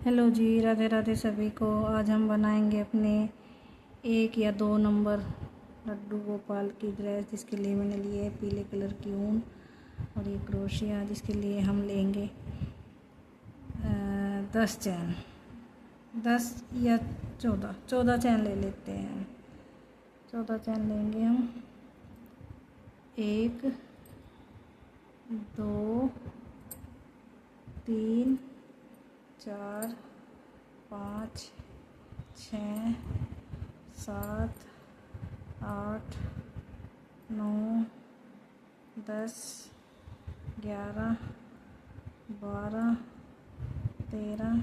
Hello जी, राधे राधे सभी को। आज हम बनाएंगे अपने 1 या 2 नंबर लड्डू गोपाल की ड्रेस, जिसके लिए मैंने लिए है पीले कलर की ऊन और ये क्रोशिया, जिसके लिए हम लेंगे 10 चैन, 10 या 14 चैन ले लेते हैं। 14 चैन लेंगे हम। 1 2 3 4 5 6 7 8 9 10 11 12 13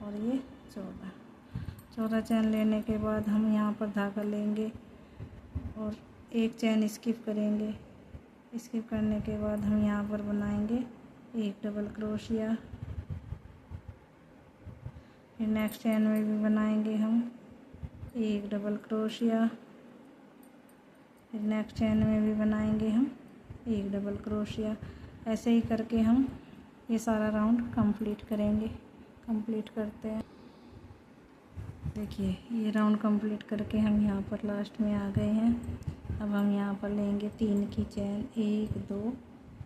और ये 14 चैन लेने के बाद हम यहाँ पर धागा लेंगे और एक चैन स्किप करेंगे। स्किप करने के बाद हम यहाँ पर बनाएंगे एक डबल क्रोशिया। फिर नेक्स्ट चैन में भी बनाएंगे हम एक डबल क्रोशिया। फिर नेक्स्ट चैन में भी बनाएंगे हम एक डबल क्रोशिया। ऐसे ही करके हम ये सारा राउंड कंप्लीट करेंगे। कंप्लीट करते हैं। देखिए, ये राउंड कंप्लीट करके हम यहाँ पर लास्ट में आ गए हैं। अब हम यहाँ पर लेंगे 3 की चैन, 1 2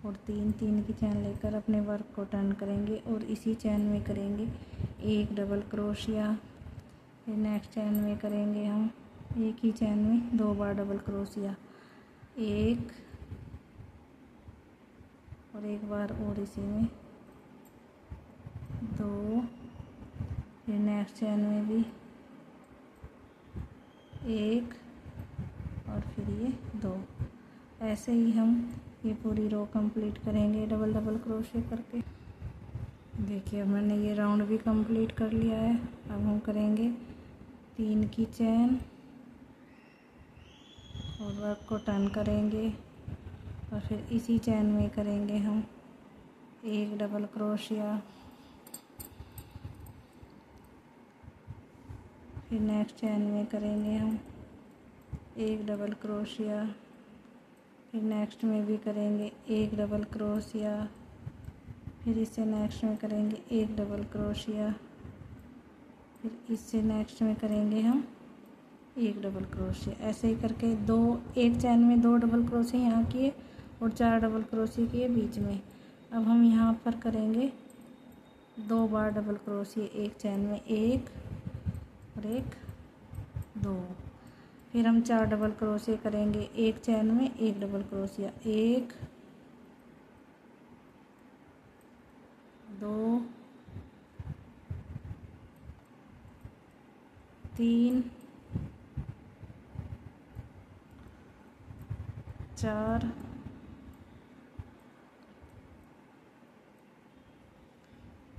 और 3 की चैन लेकर अपने वर्क को टर्न करेंगे और इसी चैन में करेंगे एक डबल क्रोशिया। फिर नेक्स्ट चैन में करेंगे हम एक ही चैन में 2 बार डबल क्रोशिया, एक और एक बार और इसी में 2। फिर नेक्स्ट चैन में भी एक और फिर ये 2। ऐसे ही हम ये पूरी रो कंप्लीट करेंगे डबल डबल क्रोशे करके। देखिए, अब मैंने ये राउंड भी कंप्लीट कर लिया है। अब हम करेंगे 3 की चैन और वर्क को टर्न करेंगे और फिर इसी चैन में करेंगे हम एक डबल क्रोशिया। फिर नेक्स्ट चैन में करेंगे हम एक डबल क्रोशिया। फिर नेक्स्ट में भी करेंगे एक डबल क्रोशिया। फिर इससे नेक्स्ट में करेंगे एक डबल क्रोशिया। फिर इससे नेक्स्ट में करेंगे हम एक डबल क्रोशिया। ऐसे ही करके एक चैन में 2 डबल क्रोशिया यहाँ किए और 4 डबल क्रोशिया किए बीच में। अब हम यहाँ पर करेंगे 2 बार डबल क्रोशिया, एक चैन में एक और एक 2। फिर हम 4 डबल क्रोशिया करेंगे एक चैन में एक डबल क्रोशिया, 1 2 3 4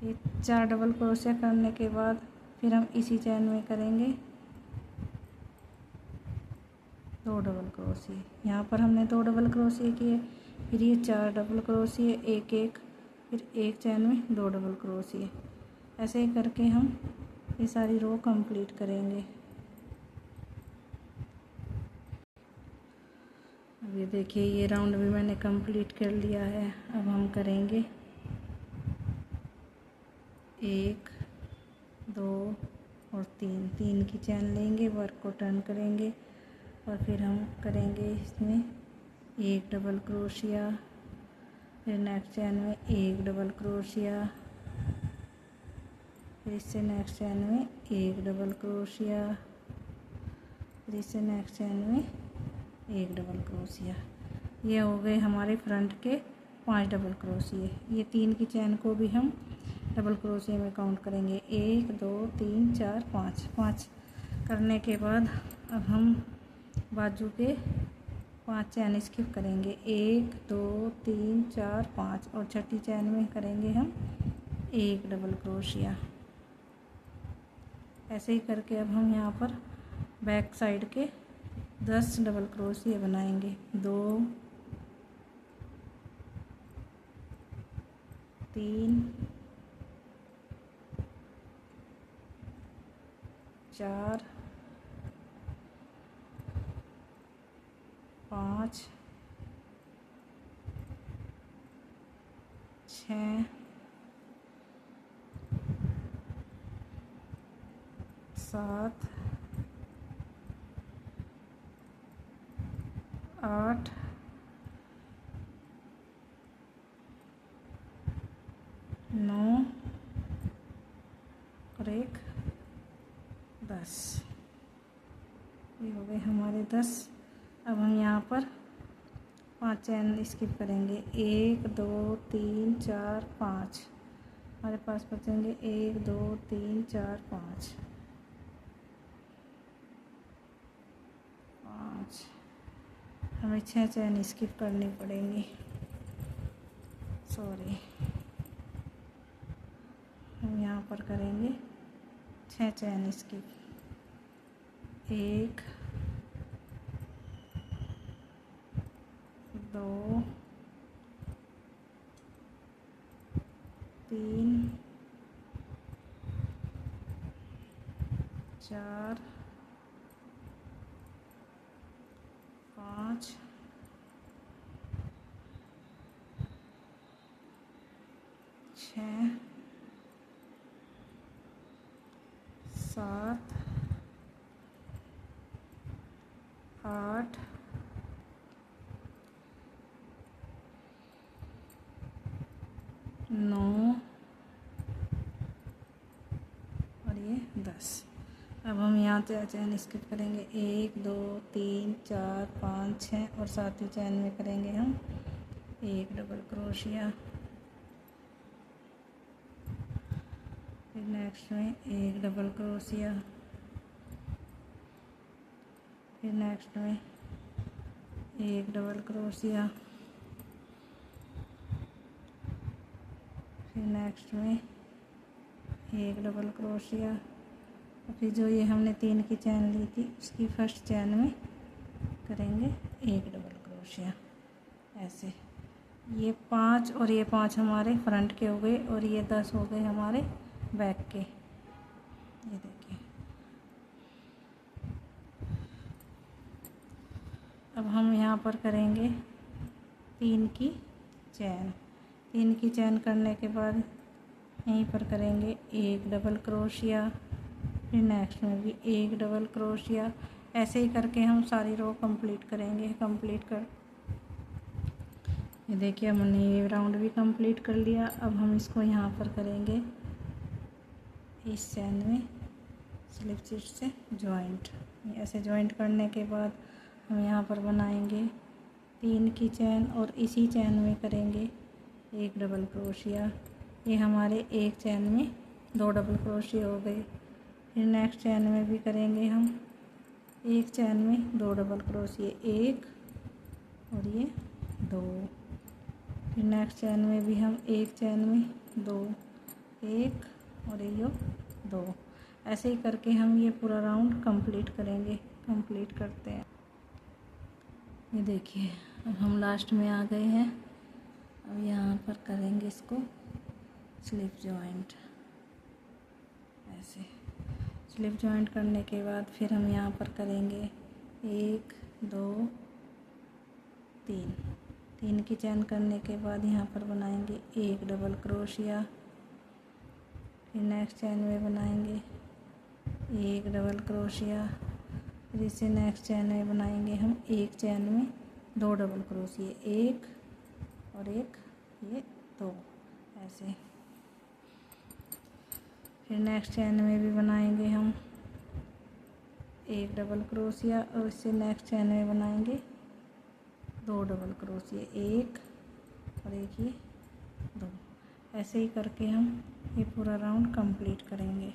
ये 4 डबल क्रोशिया करने के बाद फिर हम इसी चैन में करेंगे 2 डबल क्रोशिया। यहाँ पर हमने 2 डबल क्रोशिया किए। फिर ये 4 डबल क्रोशिया, एक एक, फिर एक चैन में 2 डबल क्रोशिया। ऐसे ही करके हम ये सारी रो कंप्लीट करेंगे। अब ये देखिए, ये राउंड भी मैंने कंप्लीट कर लिया है। अब हम करेंगे 1 2 और 3 की चैन लेंगे, वर्क को टर्न करेंगे और फिर हम करेंगे इसमें एक डबल क्रोशिया। फिर नेक्स्ट चैन में एक डबल क्रोशिया। फिर इससे नेक्स्ट चैन में एक डबल क्रोशिया। फिर इससे नेक्स्ट चैन में एक डबल क्रोशिया। ये हो गए हमारे फ्रंट के 5 डबल क्रोशिया। ये 3 की चैन को भी हम डबल क्रोशिया में काउंट करेंगे, 1 2 3 4 5 करने के बाद अब हम बाजू के 5 चैन स्किप करेंगे, 1 2 3 4 5 और छठी चैन में करेंगे हम एक डबल क्रोशिया। ऐसे ही करके अब हम यहाँ पर बैक साइड के 10 डबल क्रोशिया बनाएंगे, 2 3 4 5 6 7 8 9 और 1 10। ये हो गए हमारे 10। अब हम यहाँ पर 5 चैन स्किप करेंगे। 1 2 3 4 5 हमारे पास बचेंगे 1 2 3 4 5 5। हमें 6 चैन स्किप करनी पड़ेंगी। सॉरी, हम यहाँ पर करेंगे 6 चैन स्किप। 1 2 3 4 5 6 7 8 9 और ये 10। अब हम यहाँ से चैन स्किप करेंगे। 1 2 3 4 5 6 और 7वीं चैन में करेंगे हम 1 डबल क्रोशिया। फिर नेक्स्ट में 1 डबल क्रोशिया। फिर नेक्स्ट में 1 डबल क्रोशिया। फिर नेक्स्ट में 1 डबल क्रोशिया। फिर जो ये हमने 3 की चैन ली थी उसकी फर्स्ट चैन में करेंगे 1 डबल क्रोशिया। ऐसे ये 5 और ये 5 हमारे फ्रंट के हो गए और ये 10 हो गए हमारे बैक के। ये देखिए। अब हम यहाँ पर करेंगे 3 की चैन। 3 की चैन करने के बाद यहीं पर करेंगे 1 डबल क्रोशिया। फिर नेक्स्ट में भी 1 डबल क्रोशिया। ऐसे ही करके हम सारी रो कंप्लीट करेंगे। कंप्लीट कर ये देखिए हमने ये राउंड भी कंप्लीट कर लिया। अब हम इसको यहाँ पर करेंगे इस चैन में स्लिप स्टिच से जॉइंट। ऐसे जॉइंट करने के बाद हम यहाँ पर बनाएंगे 3 की चैन और इसी चैन में करेंगे 1 डबल क्रोशिया। ये हमारे एक चैन में 2 डबल क्रोशिया हो गए। फिर नेक्स्ट चैन में भी करेंगे हम एक चैन में 2 डबल क्रोशिया, 1 और ये 2। फिर नेक्स्ट चैन में भी हम एक चैन में 2, 1 और ये 2। ऐसे ही करके हम ये पूरा राउंड कंप्लीट करेंगे। कंप्लीट करते हैं। ये देखिए अब हम लास्ट में आ गए हैं। अब यहाँ पर करेंगे इसको स्लिप जॉइंट। ऐसे स्लिप जॉइंट करने के बाद फिर हम यहाँ पर करेंगे 1 2 3। 3 की चैन करने के बाद यहाँ पर बनाएंगे 1 डबल क्रोशिया। फिर नेक्स्ट चैन में बनाएंगे 1 डबल क्रोशिया। फिर इसे नेक्स्ट चैन में बनाएंगे हम एक चैन में 2 डबल क्रोशिया, 1 और 1 ये 2। ऐसे फिर नेक्स्ट चैन में भी बनाएंगे हम 1 डबल क्रोशिया और इससे नेक्स्ट चैन में बनाएंगे 2 डबल क्रोशिया, 1 और 1 ये 2। ऐसे ही करके हम ये पूरा राउंड कंप्लीट करेंगे।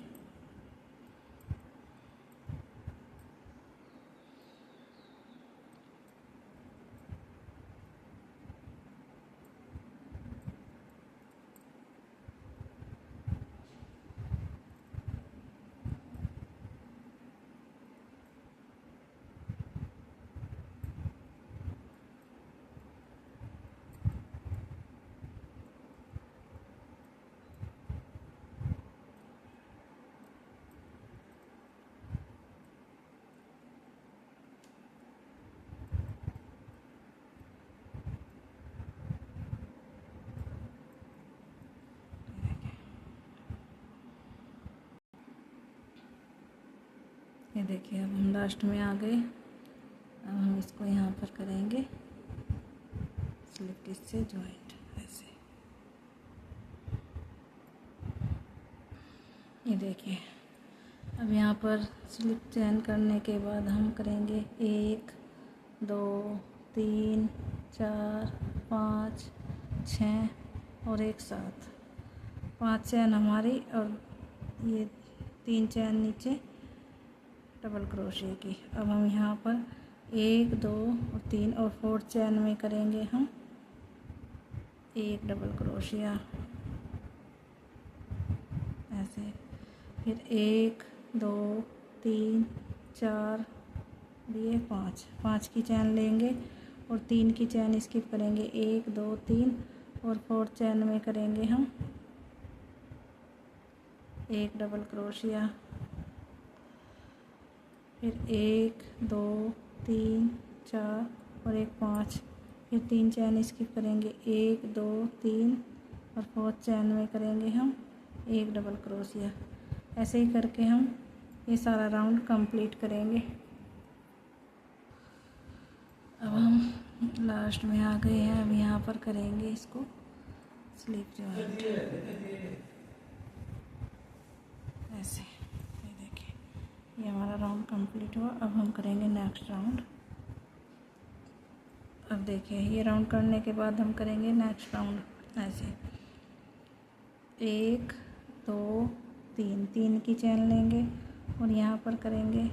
ये देखिए अब हम लास्ट में आ गए। अब हम इसको यहाँ पर करेंगे स्लिप स्टिच से जॉइंट ऐसे। ये देखिए अब यहाँ पर स्लिप चेन करने के बाद हम करेंगे 1 2 3 4 5 6 और एक साथ 5 चैन हमारी, और ये 3 चैन नीचे डबल क्रोशिया की। अब हम यहाँ पर 1 2 और 3 और 4 चैन में करेंगे हम 1 डबल क्रोशिया ऐसे, फिर 1 2 3 4 ये 5 की चैन लेंगे और 3 की चैन स्किप करेंगे। 1 2 3 और 4 चैन में करेंगे हम 1 डबल क्रोशिया, फिर 1 2 3 4 और एक 5, फिर 3 चैन स्किप करेंगे। 1 2 3 और 4 चैन में करेंगे हम 1 डबल क्रोशिया। ऐसे ही करके हम ये सारा राउंड कंप्लीट करेंगे। अब हम लास्ट में आ गए हैं। अब यहाँ पर करेंगे इसको स्लिप जॉइंट ऐसे। ये देखिए ये हमारा राउंड कंप्लीट हुआ। अब हम करेंगे नेक्स्ट राउंड। अब देखिए ये राउंड करने के बाद हम करेंगे नेक्स्ट राउंड ऐसे। 1 2 3 की चैन लेंगे और यहाँ पर करेंगे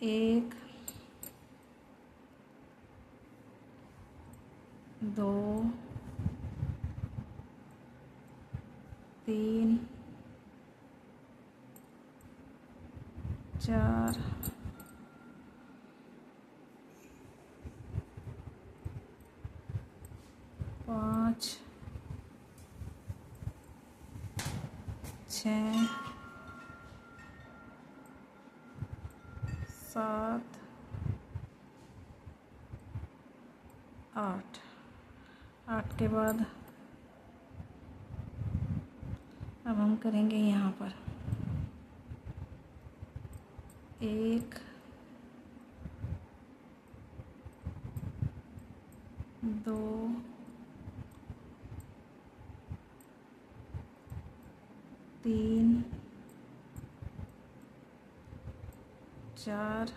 1 2 3 4 5 6 7 8 के बाद अब हम करेंगे यहाँ पर 1 2 3 4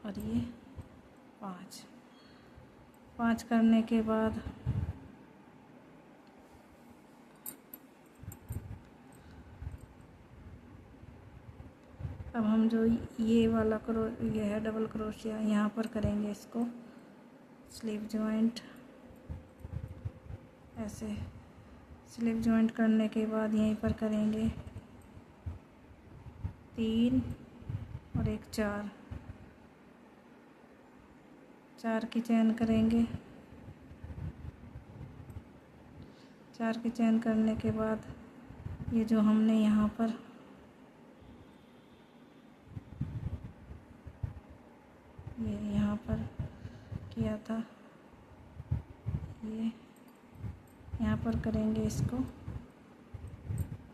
और ये 5 करने के बाद अब हम जो ये वाला ये है डबल क्रोशिया, यहाँ पर करेंगे इसको स्लिप जॉइंट ऐसे। स्लिप जॉइंट करने के बाद यहीं पर करेंगे 3 और एक 4 की चैन करेंगे। 4 की चैन करने के बाद ये जो हमने यहाँ पर किया था, ये यहाँ पर करेंगे इसको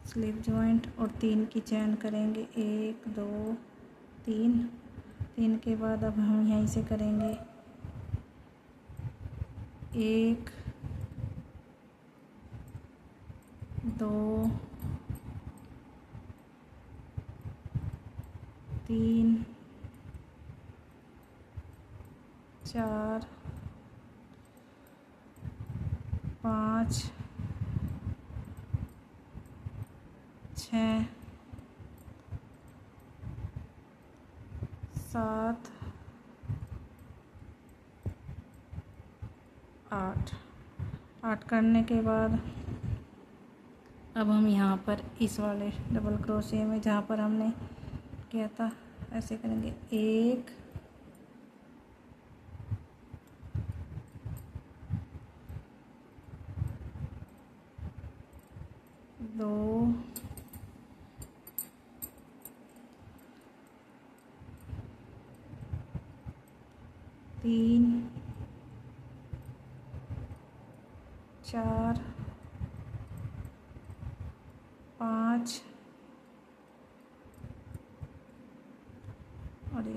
स्लिप जॉइंट और 3 की चैन करेंगे। 1 2 3 के बाद अब हम यहीं से करेंगे 1 2 3 4 5 6 7 8 करने के बाद अब हम यहाँ पर इस वाले डबल क्रोशिया में जहाँ पर हमने किया था ऐसे करेंगे 1 2 3 4 5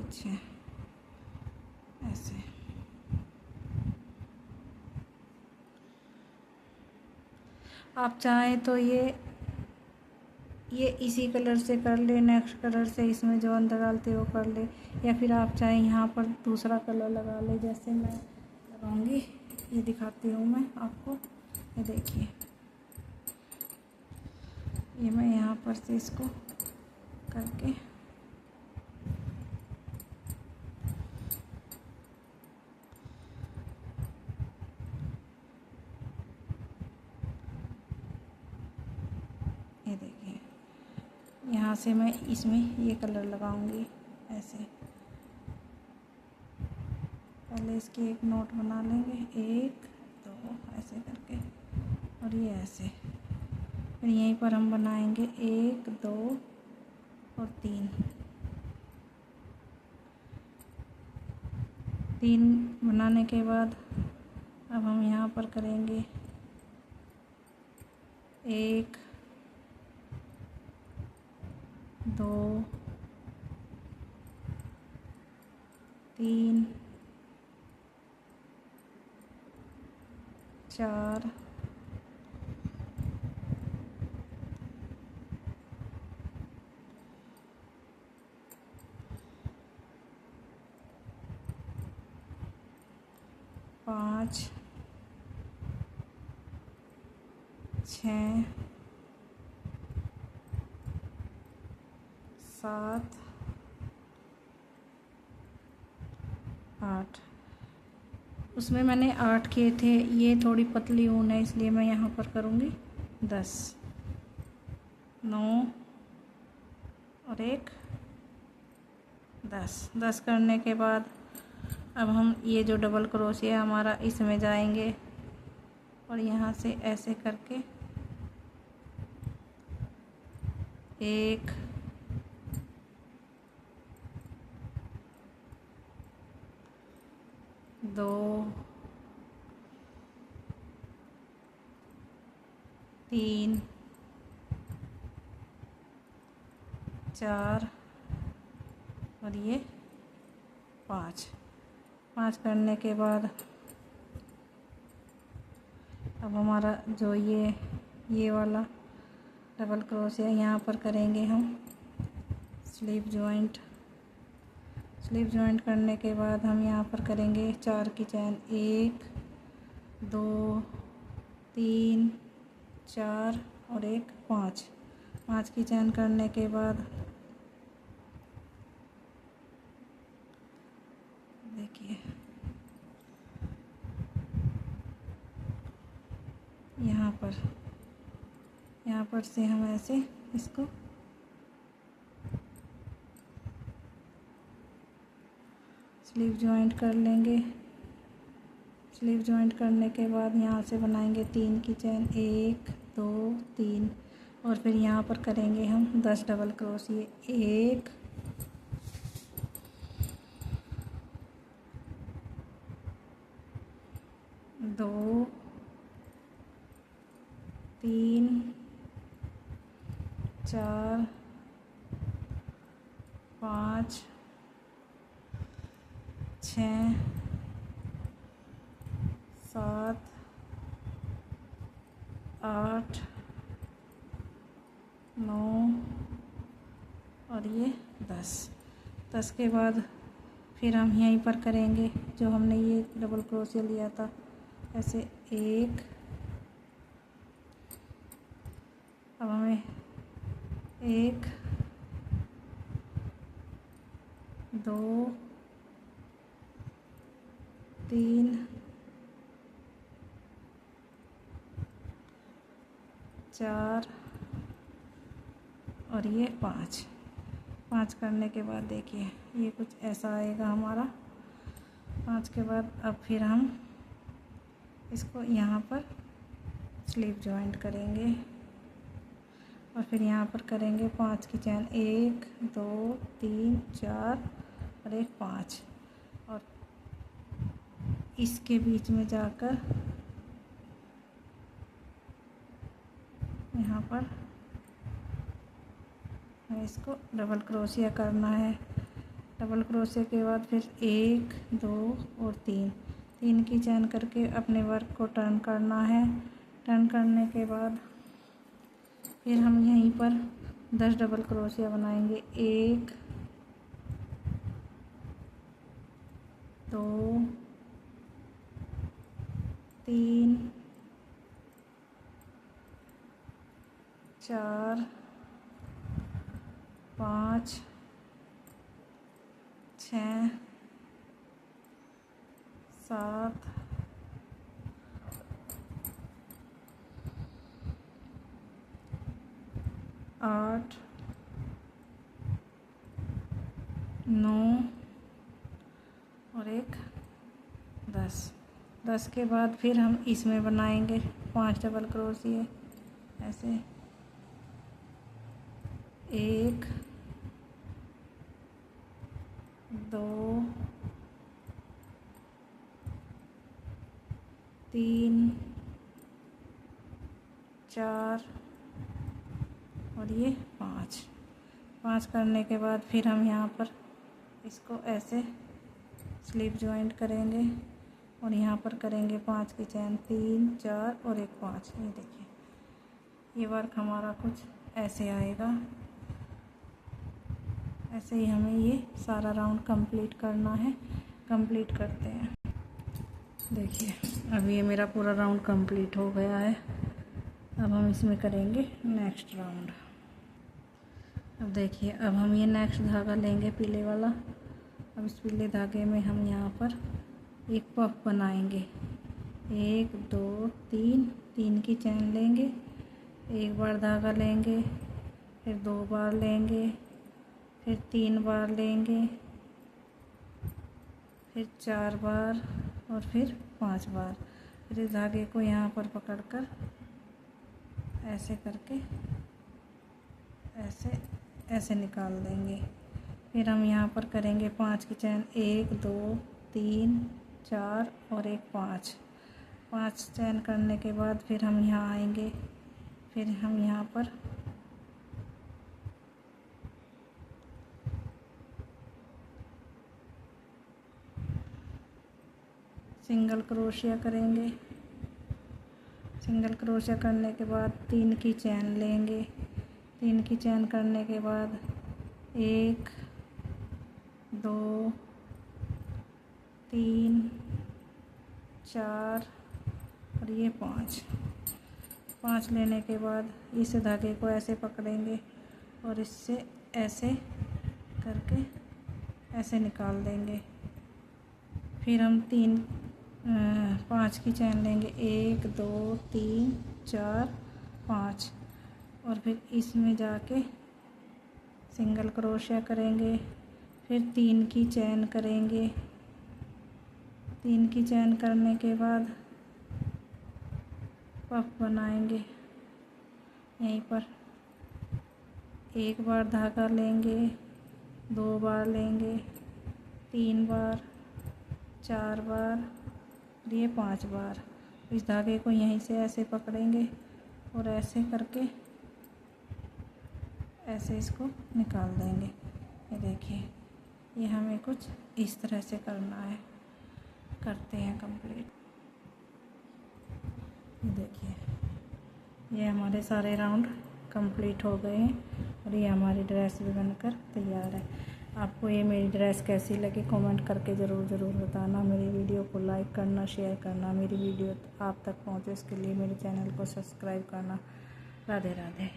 पीछे ऐसे। आप चाहें तो ये इसी कलर से कर ले, नेक्स्ट कलर से इसमें जो अंदर डालते वो कर ले, या फिर आप चाहें यहाँ पर दूसरा कलर लगा ले। जैसे मैं लगाऊंगी, ये दिखाती हूँ मैं आपको। ये देखिए, ये मैं यहाँ पर से इसको करके ये देखिए, यहाँ से मैं इसमें ये कलर लगाऊंगी ऐसे। पहले इसकी एक नोट बना लेंगे, 1 2 ऐसे करके, और ये ऐसे। फिर यहीं पर हम बनाएंगे 1 2 और 3 बनाने के बाद अब हम यहाँ पर करेंगे 1 2 3 4 5 6 7 8। उसमें मैंने 8 किए थे। ये थोड़ी पतली ऊन है, इसलिए मैं यहाँ पर करूँगी 10। 9 और 1 10 करने के बाद अब हम ये जो डबल क्रोशिया हमारा इसमें जाएंगे और यहाँ से ऐसे करके 1 2 3 4 और ये 5 करने के बाद अब हमारा जो ये वाला डबल क्रोशिया यहाँ पर करेंगे हम स्लीव जॉइंट करने के बाद हम यहाँ पर करेंगे 4 की चैन, 1 2 3 4 और 1 5 की चैन करने के बाद देखिए यहाँ पर से हम ऐसे इसको स्लीव जॉइंट कर लेंगे। स्लीव जॉइंट करने के बाद यहाँ से बनाएंगे 3 की चैन, 1 2 3 और फिर यहाँ पर करेंगे हम 10 डबल क्रोशिया, 1 2 3 4 5 6 7 8 9 और ये 10 के बाद फिर हम यहीं पर करेंगे जो हमने ये डबल क्रोशिया लिया था ऐसे 1। अब हमें 1 2 3 4 और ये 5 करने के बाद देखिए ये कुछ ऐसा आएगा हमारा। 5 के बाद अब फिर हम इसको यहाँ पर स्लीव जॉइंट करेंगे और फिर यहाँ पर करेंगे 5 की चैन, 1 2 3 4 और 1 5 और इसके बीच में जाकर यहाँ पर इसको डबल क्रोशिया करना है। डबल क्रोशिया के बाद फिर 1 2 और 3 की चेन करके अपने वर्क को टर्न करना है। टर्न करने के बाद फिर हम यहीं पर 10 डबल क्रोशिया बनाएंगे। 1 2 3 4 5 6 7 8 9 और 1 10 के बाद फिर हम इसमें बनाएंगे 5 डबल क्रोशिया ऐसे। 1 2 3 4 और ये 5 करने के बाद फिर हम यहाँ पर इसको ऐसे स्लिप जॉइंट करेंगे और यहाँ पर करेंगे 5 की चेन। 3 4 और 1 5। ये देखिए ये वर्क हमारा कुछ ऐसे आएगा। ऐसे ही हमें ये सारा राउंड कंप्लीट करना है। कंप्लीट करते हैं। देखिए अब ये मेरा पूरा राउंड कंप्लीट हो गया है। अब हम इसमें करेंगे नेक्स्ट राउंड। अब देखिए अब हम ये नेक्स्ट धागा लेंगे पीले वाला। अब इस पीले धागे में हम यहाँ पर एक पफ बनाएंगे। 1 2 3 की चेन लेंगे। एक बार धागा लेंगे, फिर 2 बार लेंगे, फिर 3 बार लेंगे, फिर 4 बार और फिर 5 बार। फिर इस धागे को यहाँ पर पकड़कर ऐसे करके ऐसे निकाल देंगे। फिर हम यहाँ पर करेंगे 5 की चेन। 1 2 3 4 और 1 5 चेन करने के बाद फिर हम यहाँ आएंगे। फिर हम यहाँ पर सिंगल क्रोशिया करेंगे। सिंगल क्रोशिया करने के बाद 3 की चेन लेंगे। 3 की चेन करने के बाद 1 2 3 4 और ये 5 लेने के बाद इस धागे को ऐसे पकड़ेंगे और इससे ऐसे करके ऐसे निकाल देंगे। फिर हम 5 की चेन लेंगे। 1 2 3 4 5 और फिर इसमें जाके सिंगल क्रोशिया करेंगे। फिर 3 की चेन करेंगे। 3 की चेन करने के बाद पफ बनाएंगे। यहीं पर एक बार धागा लेंगे, 2 बार लेंगे, 3 बार, 4 बार, ये 5 बार। इस धागे को यहीं से ऐसे पकड़ेंगे और ऐसे करके ऐसे इसको निकाल देंगे। ये देखिए ये हमें कुछ इस तरह से करना है। करते हैं कंप्लीट। देखिए ये हमारे सारे राउंड कंप्लीट हो गए हैं और ये हमारी ड्रेस भी बनकर तैयार है। आपको ये मेरी ड्रेस कैसी लगी कमेंट करके ज़रूर बताना। मेरी वीडियो को लाइक करना, शेयर करना। मेरी वीडियो आप तक पहुँचे इसके लिए मेरे चैनल को सब्सक्राइब करना। राधे राधे।